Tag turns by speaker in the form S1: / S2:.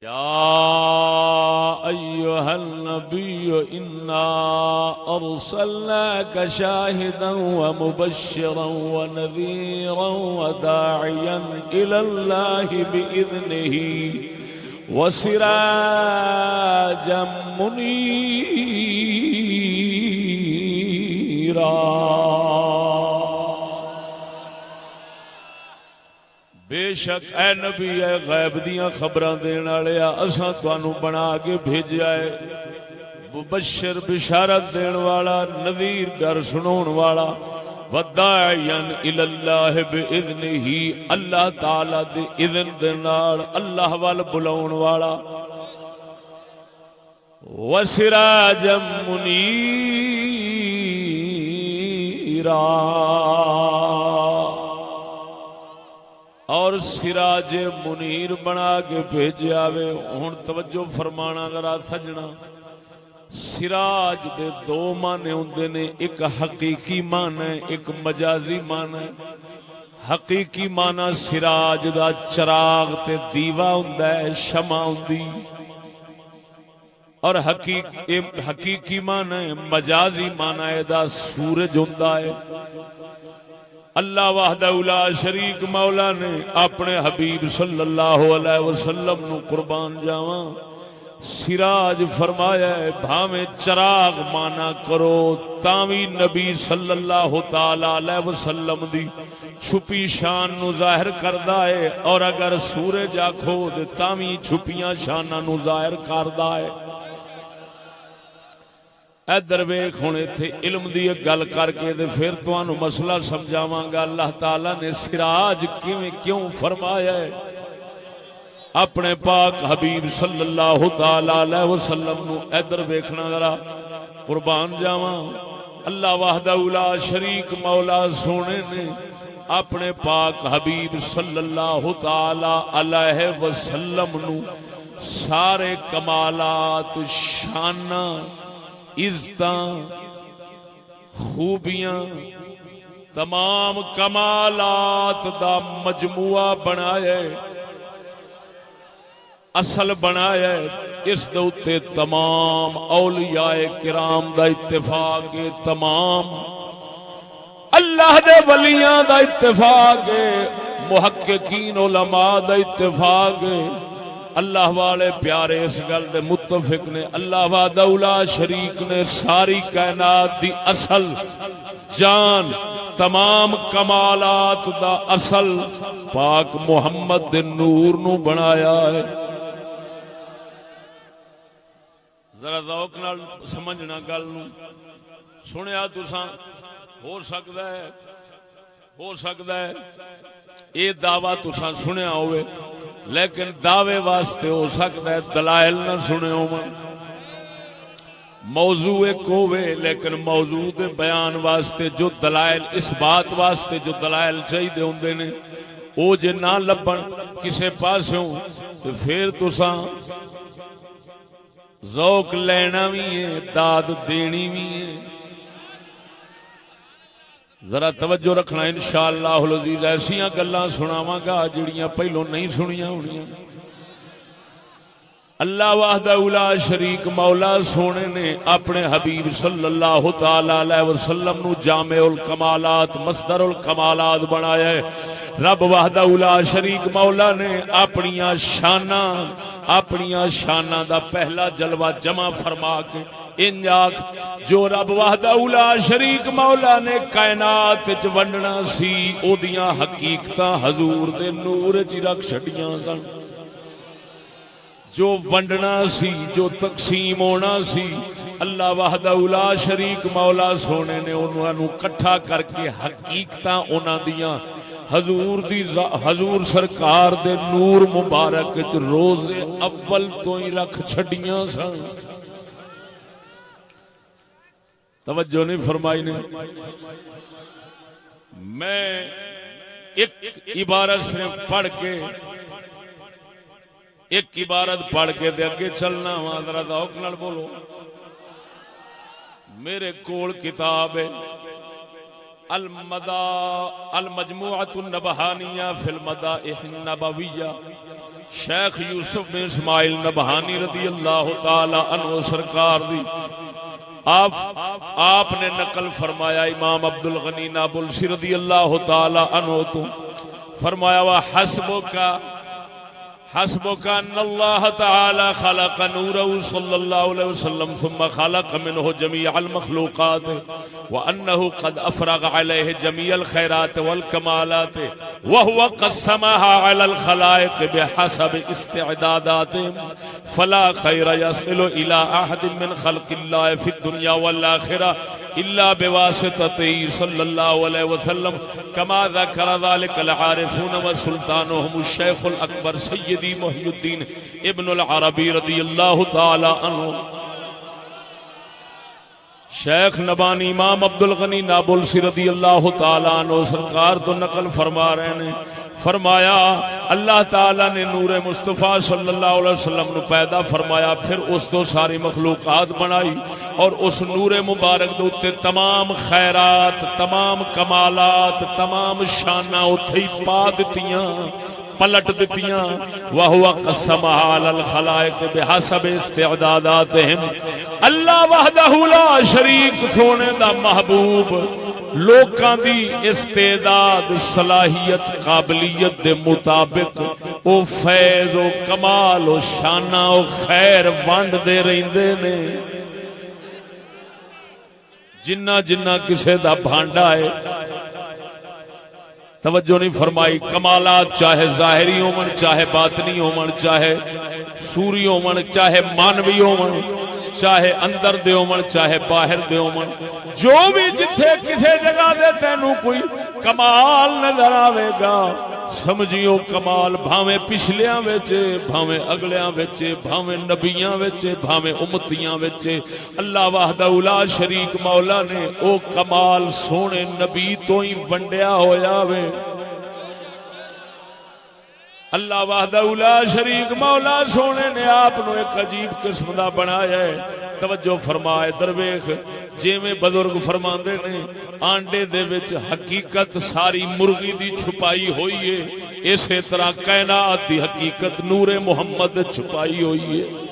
S1: يا أيها النبي إنا أرسلناك شاهدا ومبشرا ونذيرا وداعيا إلى الله بإذنه وسراجا منيرا بے شک اے نبی اے غیب دیاں خبراں دین والیا اساں تانوں بنا کے بھیجیا ہے مبشر بشارت دین والا نذیر ڈر سناون والا وداعیا الی اللہ باذنہ اللہ تعالی دے اذن دے نال اللہ وال بلاون والا وسراجا منیرا اور سراج منیر بنا کے بھیجیا وے. ہن توجہ فرمانا ذرا سجنا, سراج دے دو معنی ہوندے نے, ایک حقیقی معنی ایک مجازی معنی. حقیقی معنی سراج دا چراغ تے دیوا ہوندا ہے, شمع ہوندی, اور حقیقی معنی مجازی معنی دا سورج ہوندا ہے. اللہ وحدہ لا شریک مولا نے اپنے حبیب صلی اللہ علیہ وسلم نو قربان جاواں سراج فرمایا ہے. بھاویں چراغ مانا کرو تاوی نبی صلی اللہ تعالی علیہ وسلم دی چھپی شان نو ظاہر کردا ہے, اور اگر سورج آکھو تے تاوی چھپیاں شاناں نو ظاہر کردا ہے. ادھر ویکھ ہن ایتھے علم دی گل کر کے تے پھر تانوں مسئلہ سمجھاواں گا اللہ تعالی نے سراج کیوں فرمایا ہے اپنے پاک حبیب صلی اللہ تعالی علیہ وسلم نو. ادھر ویکھنا ذرا قربان جاواں اللہ وحدہ لا شریک مولا سونے نے اپنے پاک حبیب صلی اللہ تعالی علیہ وسلم نو سارے کمالات شاناں عزتاں خوبیاں تمام کمالات دا مجموعہ بنایا ہے, اصل بنایا ہے. اس دے اتے تمام اولیاء کرام دا اتفاق ہے, تمام اللہ دے ولیاں دا اتفاق ہے, محققین علماء دا اتفاق ہے. اللہ والے پیارے اس گل دے متفق نے, اللہ وحدہ لا شریک نے ساری کائنات دی اصل جان تمام کمالات دا اصل پاک محمد دے نور نو بنایا ہے. ذرا ذوق نال سمجھنا گل نو. سنیا تساں ہو سکدا ہے یہ دعویٰ تساں سنیا ہوئے, لیکن دعوے واسطے ہو سکتا ہے دلائل نہ سنے ہو. موضوع ایک ہوئے لیکن موضوع دے بیان واسطے جو دلائل, اس بات واسطے جو دلائل چاہیے ہوندے نے او جے نہ لبن کسے پاسوں تو پھر تساں ذوق لینا بھی ہے, داد دینی بھی ہے. ذرا توجہ رکھنا انشاءاللہ العزیز. ایسیاں گلاں سناواں گا جڑیاں پہلو نہیں سنیاں ہونیاں. اللہ وحدہ لا شریک مولا سونے نے اپنے حبیب صلی اللہ تعالی علیہ وسلم نو جامع الکمالات مصدر الکمالات بنایا ہے. رب وحدہ لا شریک مولا نے اپنیاں شاناں دا پہلا جلوہ جمع فرما کے انجاک جو رب وحدہ لا شریک مولا نے کائنات وچ ونڈنا سی او دیاں حقیقتاں حضور دے نور وچ رکھ چھڈیاں سن. جو ونڈنا سی جو تقسیم ہونا سی اللہ وحدہ لا شریک مولا سونے نے انہاں نو کٹھا کر کے حقیقتاں انہاں دیاں حضور سرکار دے نور مبارک وچ روز اول تو ہی رکھ چھڈیاں سن. توجہ نہیں فرمائی نے. میں ایک عبارت صرف پڑھ کے دے اگے چلنا وا. ذرا ذوق نال بولو. میرے کول کتاب ہے المجموعۃ النبہانیہ فی المدائح النبویہ شیخ یوسف بن اسماعیل نبہانی رضی اللہ تعالی عنہ سرکار دی آپ نے نقل فرمایا امام عبد الغنی نابلسی رضی اللہ تعالی عنہ تو فرمایا حسبك ان الله تعالى خلق نوره صلى الله عليه وسلم ثم خلق منه جميع المخلوقات وانه قد افرغ عليه جميع الخيرات والكمالات وهو قسمها على الخلائق بحسب استعداداتهم فلا خير يصل الى احد من خلق الله في الدنيا والاخره الا بواسطته صلى الله عليه وسلم كما ذكر ذلك العارفون وسلطانهم الشيخ الاكبر سيدي محی الدین ابن العربی رضی اللہ تعالی عنہ. شیخ نبانی امام عبد الغنی نابلسی رضی اللہ تعالی عنہ سرکار تو نقل فرما رہے ہیں فرمایا اللہ تعالی نے نور مصطفیٰ صلی اللہ علیہ وسلم نو پیدا فرمایا پھر اس تو ساری مخلوقات بنائی اور اس نور مبارک دے اتے تمام خیرات تمام کمالات تمام شانہ اتھے ہی پا دتیاں پلٹ دتیاں وَهُوَ قَسَّمَهَا عَلَى الْخَلَائِقِ بِحَسَبِ اسْتِعْدَادَاتِهِمْ اللہ وحدہ لا شریک سونے دا محبوب لوکاں دی استعداد صلاحیت قابلیت دے مطابق او فیض او کمال او شانہ او خیر ونڈ دے رہندے نے جنہ جنہ کسے دا بھانڈا ہے توجہ نہیں فرمائی کمالات چاہے ظاہری ہومن چاہے باطنی ہومن چاہے سوری ہومن چاہے مانوی ہومن چاہے اندر دے ہومن چاہے باہر دے ہومن جو بھی جتھے کسے جگہ دے تینوں کوئی کمال نظر آوے گا سمجھیو کمال بھاویں پچھلیاں وچے بھاویں اگلیاں وچے بھاویں نبیاں وچے بھاویں امتیاں وچے اللہ وحدہ لا شریک مولا نے او کمال سونے نبی تو ہی ونڈیا ہویا وے اللہ وحدہ لا شریک مولا سونے نے آپ نو ایک عجیب قسم دا بنایا ہے توجہ فرمائے درویش جویں بزرگ فرماندے نے آنڈے دے وچ حقیقت ساری مرغی دی چھپائی ہوئی ہے اسی طرح کائنات دی حقیقت نور محمد چھپائی ہوئی ہے